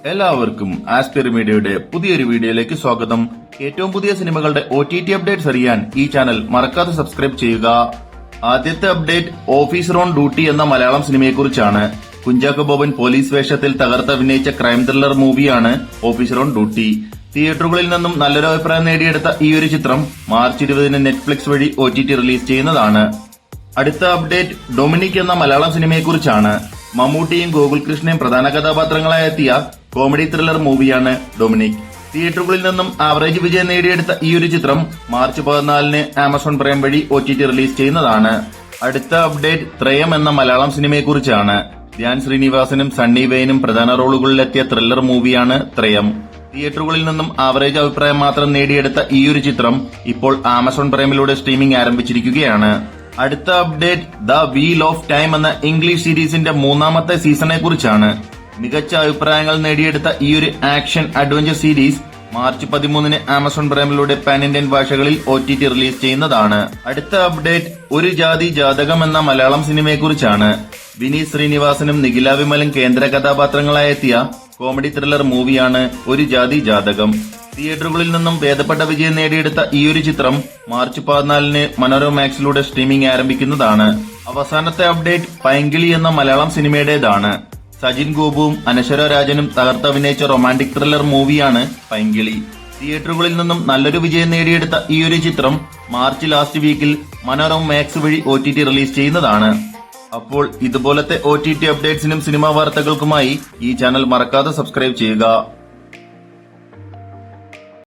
എല്ലാവർക്കും ആസ്പിർ മീഡിയയുടെ പുതിയൊരു വീഡിയോയിലേക്ക് സ്വാഗതം. ഏറ്റവും പുതിയ സിനിമകളുടെ OTT അപ്ഡേറ്റ്സ് അറിയാൻ ഈ ചാനൽ മറക്കാതെ സബ്സ്ക്രൈബ് ചെയ്യുക. ആദ്യത്തെ അപ്ഡേറ്റ് ഓഫീസർ ഓൺ ഡ്യൂട്ടി എന്ന മലയാളം സിനിമയെക്കുറിച്ചാണ്. കുഞ്ചാക്കോ ബോബൻ പോലീസ് വേഷത്തിൽ തകർത്തഭിനയിച്ച ക്രൈം ത്രില്ലർ മൂവിയാണ് ഓഫീസർ ഓൺ ഡ്യൂട്ടി. തിയേറ്ററുകളിൽ നിന്നും നല്ലൊരു അഭിപ്രായം നേടിയെടുത്ത ഈ ഒരു ചിത്രം മാർച്ച് 20-ന് നെറ്റ്ഫ്ലിക്സ് വഴി OTT റിലീസ് ചെയ്യുന്നതാണ്. അടുത്ത അപ്ഡേറ്റ് ഡൊമിനിക് എന്ന മലയാളം സിനിമയെക്കുറിച്ചാണ്. മമ്മൂട്ടിയും ഗോകുൽകൃഷ്ണയും പ്രധാന കഥാപാത്രങ്ങളായി എത്തിയ കോമഡി ത്രില്ലർ മൂവിയാണ് ഡൊമിനിക്. തിയേറ്ററുകളിൽ നിന്നും ആവറേജ് വിജയം നേടിയെടുത്ത ഈ ഒരു ചിത്രം മാർച്ച് 14-ന് ആമസോൺ പ്രൈം വഴി OTT റിലീസ് ചെയ്യുന്നതാണ്. അടുത്ത അപ്ഡേറ്റ് ത്രയം എന്ന മലയാളം സിനിമയെക്കുറിച്ചാണ്. ധ്യാൻ ശ്രീനിവാസനും സണ്ണി വെയിനും പ്രധാന റോളുകളിലെത്തിയ ത്രില്ലർ മൂവിയാണ് ത്രയം. തിയേറ്ററുകളിൽ നിന്നും ആവറേജ് അഭിപ്രായം മാത്രം നേടിയെടുത്ത ഈ ഒരു ചിത്രം ഇപ്പോൾ ആമസോൺ പ്രൈമിലൂടെ സ്ട്രീമിംഗ് ആരംഭിച്ചിരിക്കുകയാണ്. അടുത്ത update the wheel of time എന്ന ഇംഗ്ലീഷ് സീരീസിന്റെ 3ാമത്തെ സീസണെ കുറിച്ചാണ്. മികച്ച അഭിപ്രായങ്ങൾ നേടിയെടുത്ത ഈ ഒരു ആക്ഷൻ അഡ്വഞ്ചർ സീരീസ് മാർച്ച് 13-ന് ആമസോൺ പ്രൈമിലൂടെ പാൻ ഇന്ത്യൻ ഭാഷകളിൽ OTT റിലീസ് ചെയ്യുന്നതാണ്. അടുത്ത അപ്ഡേറ്റ് ഒരു ജാതി ജാതകം എന്ന മലയാളം സിനിമയെക്കുറിച്ചാണ്. വിനീത് ശ്രീനിവാസനും നിഖില വിമലും കേന്ദ്ര കഥാപാത്രങ്ങളായി എത്തിയ കോമഡി ത്രില്ലർ മൂവിയാണ് ഒരു ജാതി ജാതകം. തിയേറ്ററുകളിൽ നിന്നും ഭേദപ്പെട്ട വിജയം നേടിയെടുത്ത ഈ ഒരു ചിത്രം മാർച്ച് 14-ന് മനോരമ മാക്സിലൂടെ സ്ട്രീമിംഗ് ആരംഭിക്കുന്നതാണ്. അവസാനത്തെ അപ്ഡേറ്റ് പൈങ്കിളി എന്ന മലയാളം സിനിമയുടേതാണ്. സജിൻ ഗോപുവും അനശ്വര രാജനും തകർത്തഭിനയിച്ച റൊമാന്റിക് ത്രില്ലർ മൂവിയാണ് പൈങ്കിളി. തിയേറ്ററുകളിൽ നിന്നും നല്ലൊരു വിജയം നേടിയെടുത്ത ഈ ഒരു ചിത്രം മാർച്ച് ലാസ്റ്റ് വീക്കിൽ മനോരമ മാക്സ് വഴി OTT റിലീസ് ചെയ്യുന്നതാണ്. അപ്പോൾ ഇതുപോലത്തെ OTT അപ്ഡേറ്റ്സിനും സിനിമാ വാർത്തകൾക്കുമായി ഈ ചാനൽ മറക്കാതെ സബ്സ്ക്രൈബ് ചെയ്യുക.